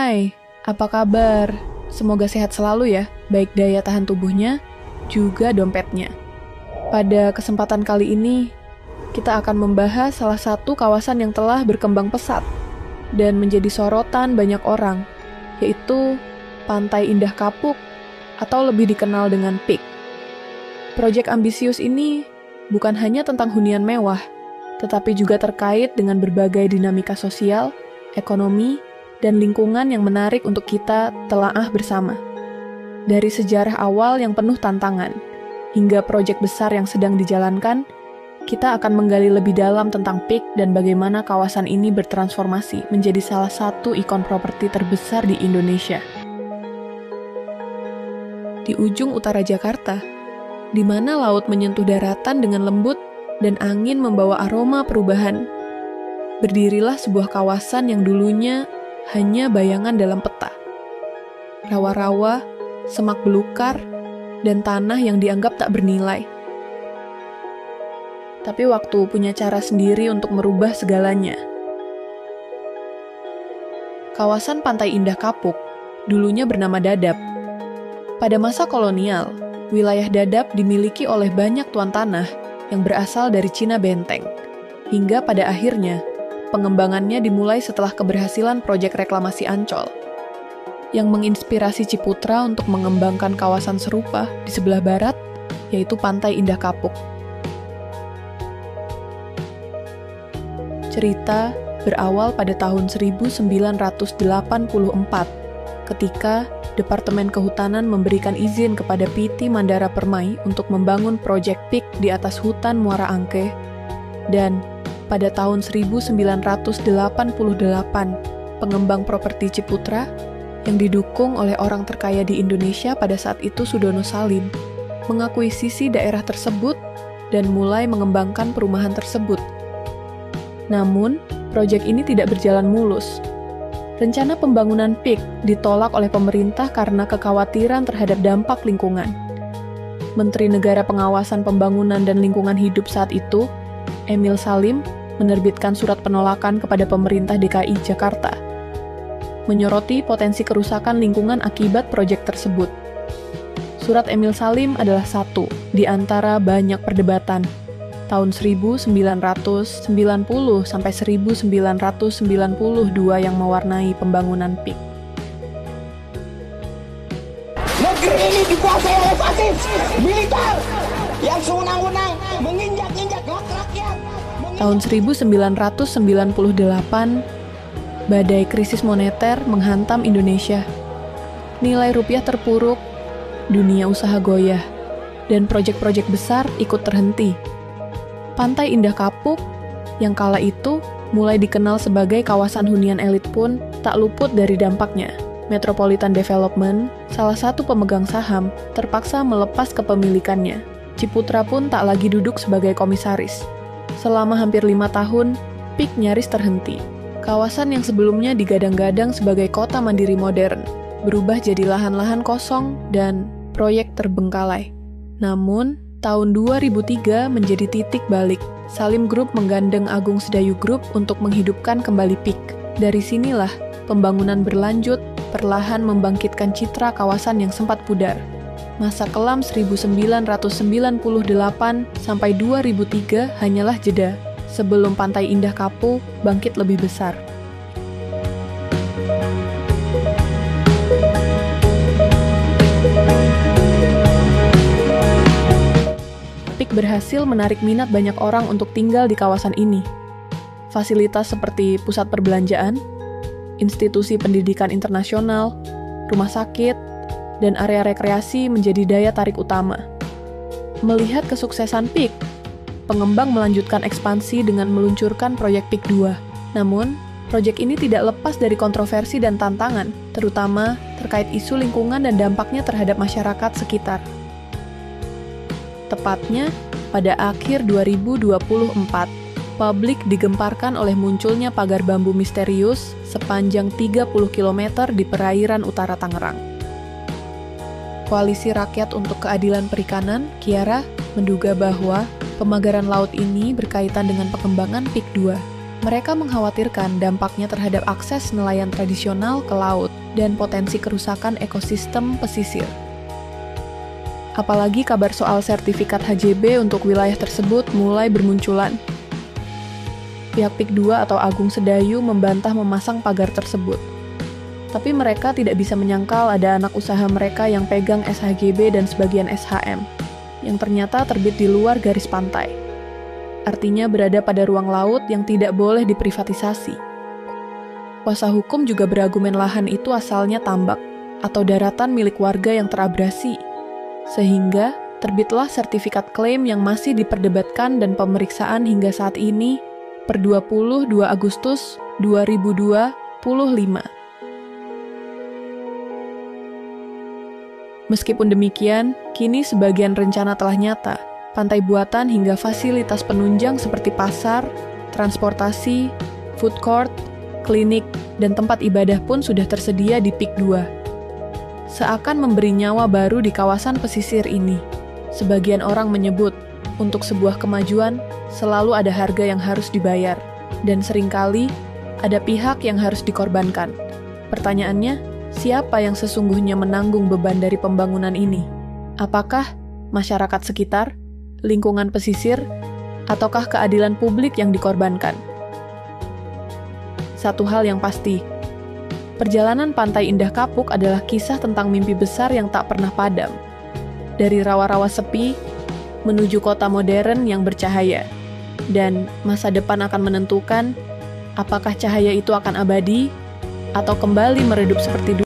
Hai, apa kabar? Semoga sehat selalu ya, baik daya tahan tubuhnya, juga dompetnya. Pada kesempatan kali ini, kita akan membahas salah satu kawasan yang telah berkembang pesat dan menjadi sorotan banyak orang, yaitu Pantai Indah Kapuk atau lebih dikenal dengan PIK. Proyek ambisius ini bukan hanya tentang hunian mewah, tetapi juga terkait dengan berbagai dinamika sosial, ekonomi, dan lingkungan yang menarik untuk kita telaah bersama. Dari sejarah awal yang penuh tantangan, hingga proyek besar yang sedang dijalankan, kita akan menggali lebih dalam tentang PIK dan bagaimana kawasan ini bertransformasi menjadi salah satu ikon properti terbesar di Indonesia. Di ujung utara Jakarta, di mana laut menyentuh daratan dengan lembut dan angin membawa aroma perubahan, berdirilah sebuah kawasan yang dulunya hanya bayangan dalam peta. Rawa-rawa, semak belukar, dan tanah yang dianggap tak bernilai. Tapi waktu punya cara sendiri untuk merubah segalanya. Kawasan Pantai Indah Kapuk dulunya bernama Dadap. Pada masa kolonial, wilayah Dadap dimiliki oleh banyak tuan tanah yang berasal dari Cina Benteng. Hingga pada akhirnya, pengembangannya dimulai setelah keberhasilan proyek reklamasi Ancol, yang menginspirasi Ciputra untuk mengembangkan kawasan serupa di sebelah barat, yaitu Pantai Indah Kapuk. Cerita berawal pada tahun 1984, ketika Departemen Kehutanan memberikan izin kepada PT Mandara Permai untuk membangun proyek PIK di atas hutan Muara Angke, dan pada tahun 1988, pengembang properti Ciputra yang didukung oleh orang terkaya di Indonesia pada saat itu Sudono Salim, mengakuisisi daerah tersebut dan mulai mengembangkan perumahan tersebut. Namun, proyek ini tidak berjalan mulus. Rencana pembangunan PIK ditolak oleh pemerintah karena kekhawatiran terhadap dampak lingkungan. Menteri Negara Pengawasan Pembangunan dan Lingkungan Hidup saat itu, Emil Salim, menerbitkan surat penolakan kepada pemerintah DKI Jakarta, menyoroti potensi kerusakan lingkungan akibat proyek tersebut. Surat Emil Salim adalah satu di antara banyak perdebatan tahun 1990 sampai 1992 yang mewarnai pembangunan PIK. Negeri ini dikuasai oleh fasis militer yang sewenang-wenang menginjak-injak hak rakyat. Tahun 1998, badai krisis moneter menghantam Indonesia. Nilai rupiah terpuruk, dunia usaha goyah, dan proyek-proyek besar ikut terhenti. Pantai Indah Kapuk, yang kala itu mulai dikenal sebagai kawasan hunian elit pun tak luput dari dampaknya. Metropolitan Development, salah satu pemegang saham, terpaksa melepas kepemilikannya. Ciputra pun tak lagi duduk sebagai komisaris. Selama hampir 5 tahun, PIK nyaris terhenti. Kawasan yang sebelumnya digadang-gadang sebagai kota mandiri modern, berubah jadi lahan-lahan kosong dan proyek terbengkalai. Namun, tahun 2003 menjadi titik balik. Salim Group menggandeng Agung Sedayu Group untuk menghidupkan kembali PIK. Dari sinilah, pembangunan berlanjut, perlahan membangkitkan citra kawasan yang sempat pudar. Masa kelam 1998 sampai 2003 hanyalah jeda, sebelum Pantai Indah Kapuk bangkit lebih besar. PIK berhasil menarik minat banyak orang untuk tinggal di kawasan ini. Fasilitas seperti pusat perbelanjaan, institusi pendidikan internasional, rumah sakit, dan area rekreasi menjadi daya tarik utama. Melihat kesuksesan PIK, pengembang melanjutkan ekspansi dengan meluncurkan proyek PIK 2. Namun, proyek ini tidak lepas dari kontroversi dan tantangan, terutama terkait isu lingkungan dan dampaknya terhadap masyarakat sekitar. Tepatnya, pada akhir 2024, publik digemparkan oleh munculnya pagar bambu misterius sepanjang 30 km di perairan utara Tangerang. Koalisi Rakyat untuk Keadilan Perikanan, KIARA, menduga bahwa pemagaran laut ini berkaitan dengan pengembangan PIK 2. Mereka mengkhawatirkan dampaknya terhadap akses nelayan tradisional ke laut dan potensi kerusakan ekosistem pesisir. Apalagi kabar soal sertifikat HJB untuk wilayah tersebut mulai bermunculan. Pihak PIK 2 atau Agung Sedayu membantah memasang pagar tersebut. Tapi mereka tidak bisa menyangkal ada anak usaha mereka yang pegang SHGB dan sebagian SHM, yang ternyata terbit di luar garis pantai. Artinya berada pada ruang laut yang tidak boleh diprivatisasi. Kuasa hukum juga berargumen lahan itu asalnya tambak atau daratan milik warga yang terabrasi, sehingga terbitlah sertifikat klaim yang masih diperdebatkan dan pemeriksaan hingga saat ini per 22 Agustus 2025. Meskipun demikian, kini sebagian rencana telah nyata. Pantai buatan hingga fasilitas penunjang seperti pasar, transportasi, food court, klinik, dan tempat ibadah pun sudah tersedia di PIK 2. Seakan memberi nyawa baru di kawasan pesisir ini. Sebagian orang menyebut, untuk sebuah kemajuan, selalu ada harga yang harus dibayar, dan seringkali ada pihak yang harus dikorbankan. Pertanyaannya, siapa yang sesungguhnya menanggung beban dari pembangunan ini? Apakah masyarakat sekitar, lingkungan pesisir, ataukah keadilan publik yang dikorbankan? Satu hal yang pasti, perjalanan Pantai Indah Kapuk adalah kisah tentang mimpi besar yang tak pernah padam. Dari rawa-rawa sepi, menuju kota modern yang bercahaya. Dan masa depan akan menentukan apakah cahaya itu akan abadi atau kembali meredup seperti dulu.